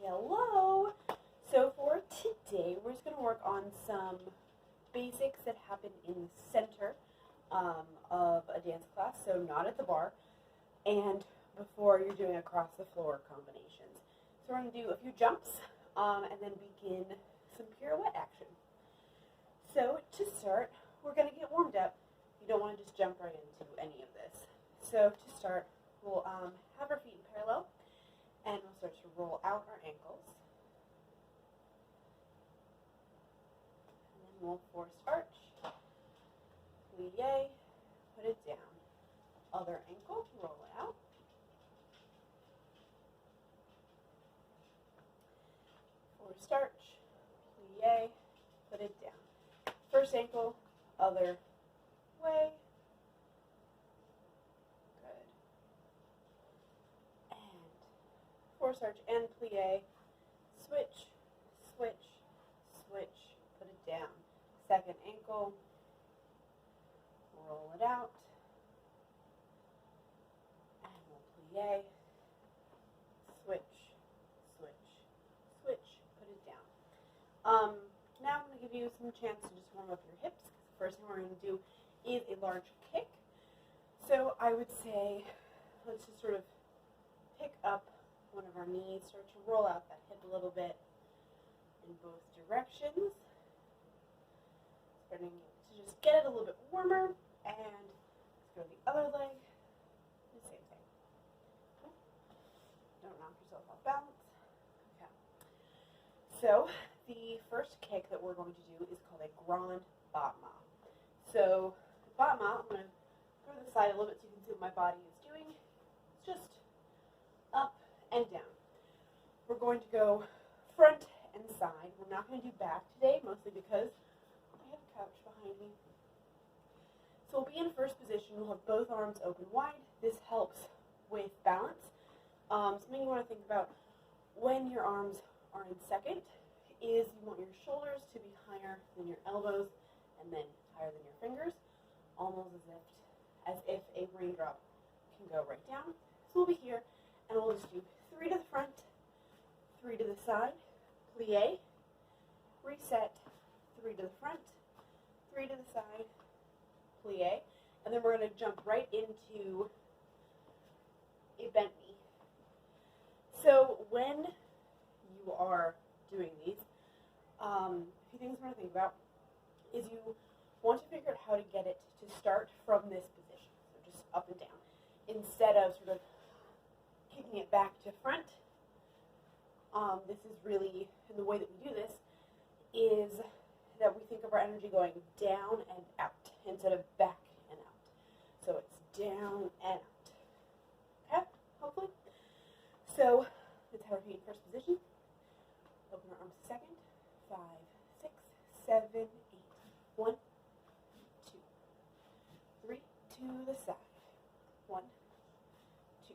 Hello! So for today, we're just going to work on some basics that happen in the center of a dance class, so not at the bar, and before you're doing across the floor combinations. So we're going to do a few jumps and then begin some pirouette action. So to start, we're going to get warmed up. You don't want to just jump right into any of this. So to start, we'll have our feet in parallel, and we'll start to roll out our ankles. And then we'll forced arch, plie, put it down. Other ankle, roll it out. Forced arch, plie, put it down. First ankle, other way. Good. And forced arch and plie. Switch, switch, switch, put it down. Second ankle, roll it out. And we'll plie. Switch, switch, switch, put it down. Now I'm going to give you some chance to just warm up your hips. The first thing we're going to do is a large kick. So I would say, let's just sort of pick up one of our knees, start to roll out that hip a little bit in both directions. Starting to just get it a little bit warmer, and let's go to the other leg. The same thing. Don't knock yourself off balance. Okay. So the first kick that we're going to do is called a grand battement. So battement, I'm going to go to the side a little bit so you can see what my body is doing. It's just up and down. We're going to go front and side. We're not going to do back today, mostly because I have a couch behind me. So we'll be in first position. We'll have both arms open wide. This helps with balance. Something you want to think about when your arms are in second is you want your shoulders to be higher than your elbows and then higher than your fingers, almost as if a raindrop can go right down. So we'll be here, and we'll just do 3 to the front, 3 to the side, plie, reset, 3 to the front, 3 to the side, plie, and then we're going to jump right into a bent knee. So when you are doing these, a few things we're going to think about is you want to figure out how to get it to start from this position, so just up and down, instead of sort of kicking it back to front. This is really, and the way that we do this is that we think of our energy going down and out instead of back and out. So it's down and out. Okay, hopefully. So let's have our feet in first position. Open our arms to second. 5, 6, 7, 8. 1, 2, 3, to the side. 1, 2,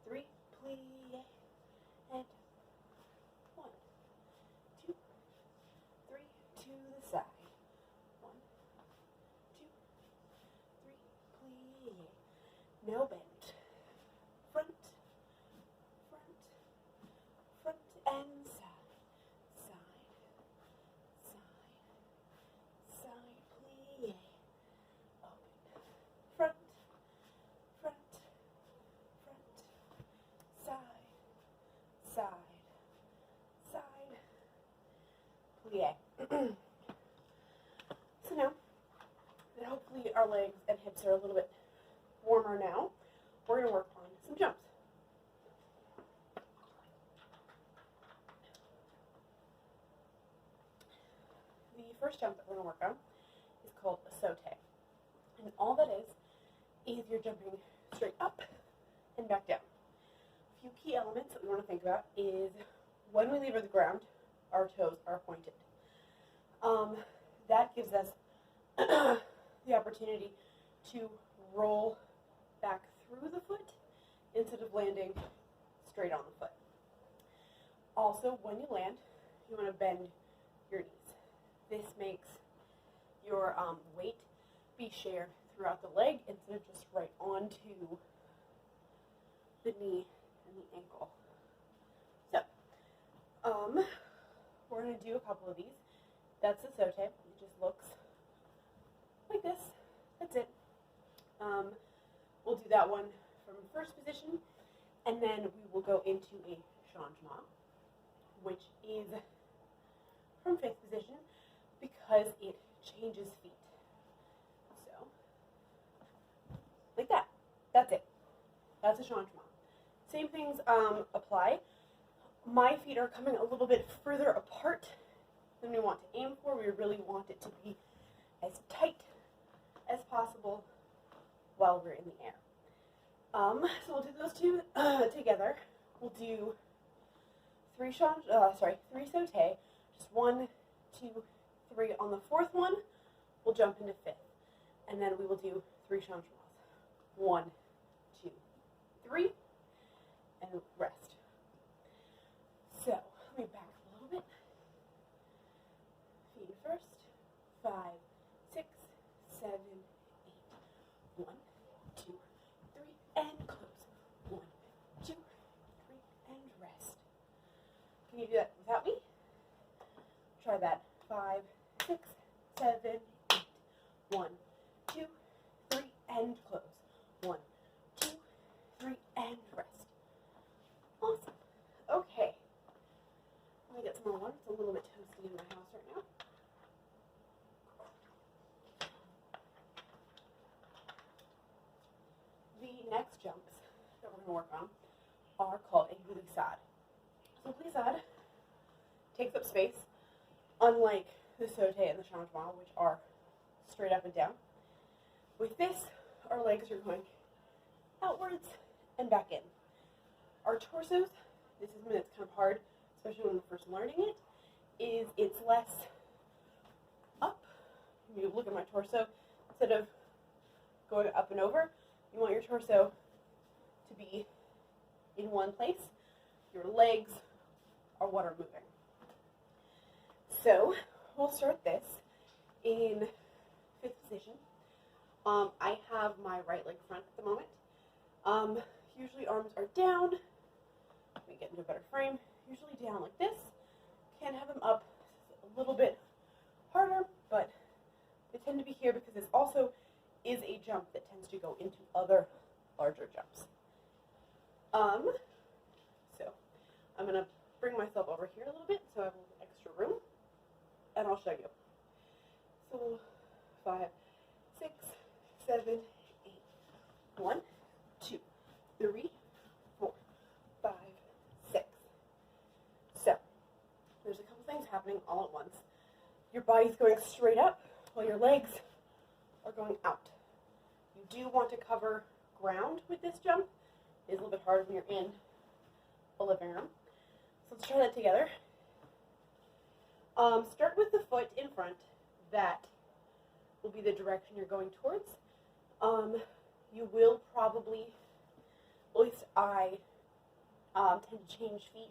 3, plie, and 1, 2, 3, to the side. 1, 2, 3, plie. Now bend. Front, front, front, and side, side, side, side, plie. Open. Front, front, front, side, side, side, plie. So now that hopefully our legs and hips are a little bit warmer now, we're going to work on some jumps. The first jump that we're going to work on is called a saute. And all that is you're jumping straight up and back down. A few key elements that we want to think about is when we leave the ground, our toes are pointed. That gives us the opportunity to roll back through the foot instead of landing straight on the foot. Also, when you land, you want to bend your knees. This makes your weight be shared throughout the leg instead of just right onto the knee and the ankle. So We're going to do a couple of these. That's the saute. It just looks like this. That's it. We'll do that one from first position, and then we will go into a changement, which is from fifth position because it changes feet. So, like that. That's it. That's a changement. Same things apply. My feet are coming a little bit further apart than we want to aim for. We really want it to be as tight as possible while we're in the air. So we'll do those two together. We'll do three saute, just 1, 2, 3. On the fourth one, we'll jump into fifth, and then we will do 3 changements. 1, 2, 3, and rest. So, let me back up a little bit. Feet first. 5, 6, 7, 8. 1, 2, 3, and close. 1, 2, 3, and rest. Can you do that without me? Try that. 5, 6, 7, 8. 1, 2, 3, and close. 1, 2, 3, and rest. Awesome. Okay. Let me get some more water. It's a little bit toasty in my house right now. The next jumps that we're going to work on are called a glissade. So glissade takes up space, unlike the saute and the changement, which are straight up and down. With this, our legs are going outwards and back in. Our torsos, this is when it's kind of hard, especially when we're first learning it, is it's less up. You look at my torso, instead of going up and over, you want your torso to be in one place. Your legs are what are moving. So we'll start this in fifth position. I have my right leg front at the moment. Usually arms are down. Let me get into a better frame. Usually down like this. Can have them up a little bit harder, but they tend to be here because this also is a jump that tends to go into other larger jumps. So I'm going to bring myself over here a little bit so I have a little extra room, and I'll show you. So 5, 6, 7, 8. 1, 2, 3, 4, 5, 6. So there's a couple things happening all at once. Your body's going straight up while your legs are going out. You do want to cover ground with this jump. It's a little bit hard when you're in a living room. So let's try that together. Start with the foot in front. That will be the direction you're going towards. You will probably, at least I tend to change feet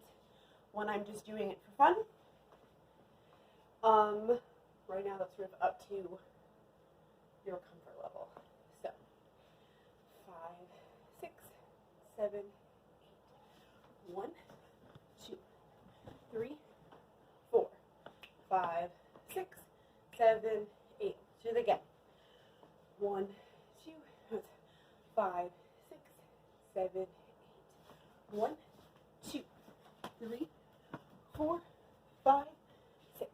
when I'm just doing it for fun. Right now that's sort of up to your comfort level. So 5, 6, 7, 8. 1, 2, 3, 4, 5, 6, 7, 8. Let's do it again. 1, 2, 5, 6, 7, 8. 1, 2, 3, 4, 5, 6,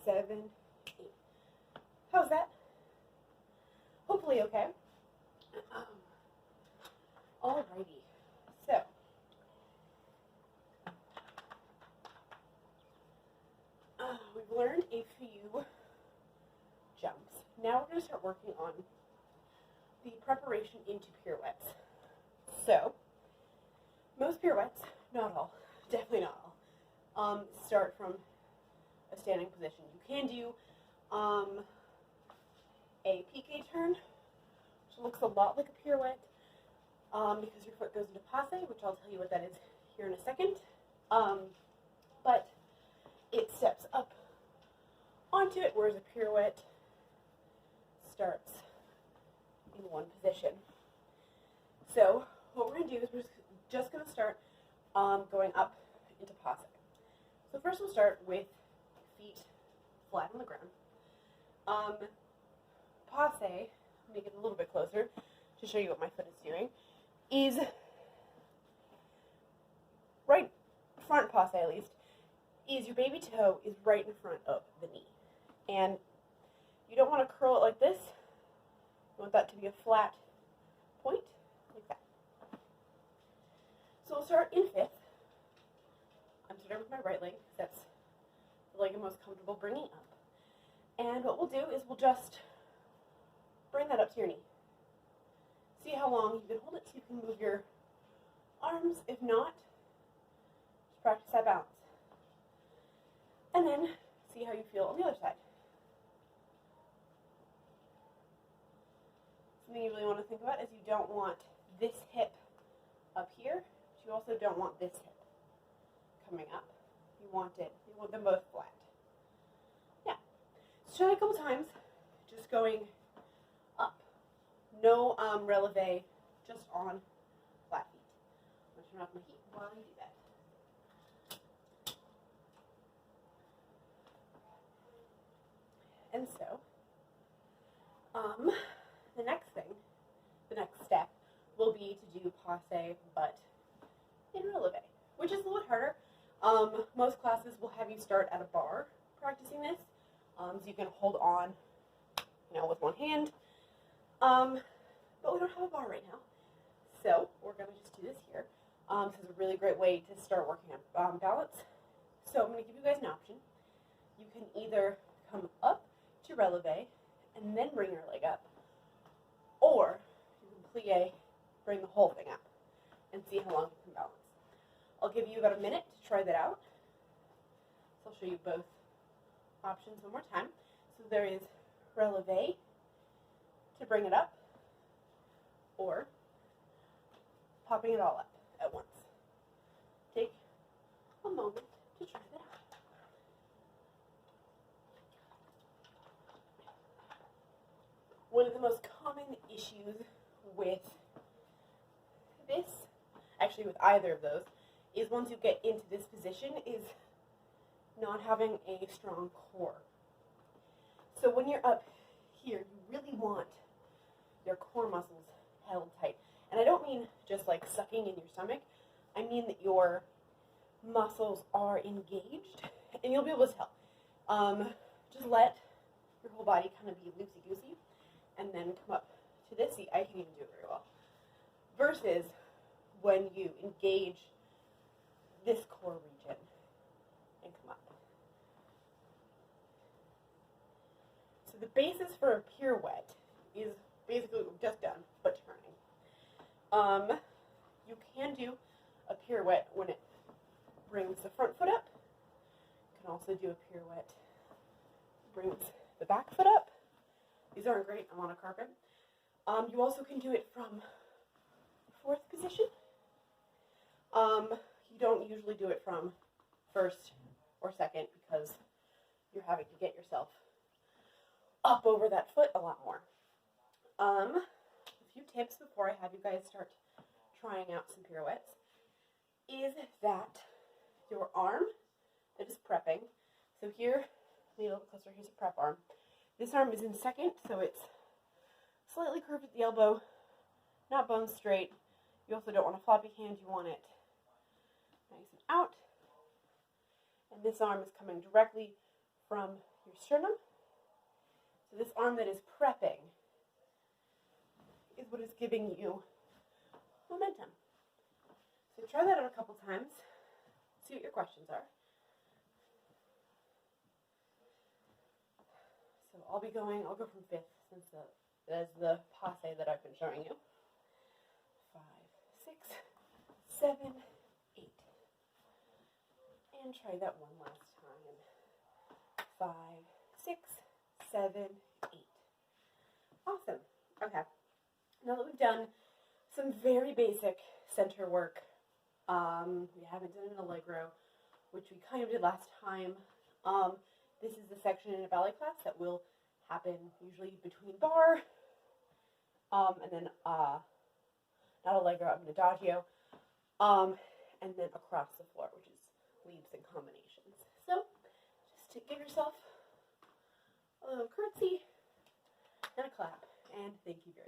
7, 8. How's that? Hopefully okay. Alrighty. So we've learned a few jumps. Now we're going to start working on the preparation into pirouettes. So most pirouettes, not all, definitely not all, start from a standing position. You can do a piqué turn, which looks a lot like a pirouette, because your foot goes into passe, which I'll tell you what that is here in a second. But it steps up onto it, whereas a pirouette starts in one position. So what we're going to do is we're just going to start going up into passe. So first we'll start with feet flat on the ground. Passe, make it a little bit closer to show you what my foot is doing, is right front passe at least, is your baby toe is right in front of the knee. And you don't want to curl it like this. You want that to be a flat point, like that. So we'll start in fifth. I'm starting with my right leg, because that's the leg I'm most comfortable bringing up. And what we'll do is we'll just bring that up to your knee. See how long you can hold it so you can move your arms. If not, just practice that balance. And then see how you feel on the other side. Something you really want to think about is you don't want this hip up here, but you also don't want this hip coming up. You want them both flat. Yeah. So try it a couple times, just going up. No releve, just on flat feet. I'm going to turn off my heat while you do that. And so, the next step will be to do passe, but in releve, which is a little bit harder. Most classes will have you start at a bar practicing this, so you can hold on, with one hand. But we don't have a bar right now, so we're going to just do this here. This is a really great way to start working on balance. So I'm going to give you guys an option. You can either come up to releve and then bring your leg up, or you can plie, bring the whole thing up, and see how long you can balance. I'll give you about a minute to try that out. So I'll show you both options one more time. So there is releve to bring it up, or popping it all up at once. Take a moment to try that out. One of the most common issues with this, actually with either of those, is once you get into this position is not having a strong core. So when you're up here, you really want your core muscles held tight. And I don't mean just like sucking in your stomach. I mean that your muscles are engaged, and you'll be able to tell. Just let your whole body kind of be loosey-goosey, and then come up to this. See, I can even do it very well. Versus when you engage this core region and come up. So the basis for a pirouette is basically what we've just done, but turning. You can do a pirouette when it brings the front foot up. You can also do a pirouette brings the back foot up. These aren't great, I'm on a carpet. You also can do it from fourth position. You don't usually do it from first or second because you're having to get yourself up over that foot a lot more. A few tips before I have you guys start trying out some pirouettes is that your arm that is prepping, so here, maybe a little bit closer, here's a prep arm. This arm is in second, so it's slightly curved at the elbow, not bone straight. You also don't want a floppy hand, you want it nice and out. And this arm is coming directly from your sternum. So this arm that is prepping is what is giving you momentum. So try that out a couple times, see what your questions are. So I'll go from fifth since that is the passe that I've been showing you. 5, 6, 7, 8. And try that one last time. 5, 6, 7, 8. Awesome. Okay. Now that we've done some very basic center work, we haven't done an allegro, which we kind of did last time. This is the section in a ballet class that will happen usually between bar, and then not allegro, adagio, and then across the floor, which is leaps and combinations. just give yourself a little curtsy and a clap, and thank you very much.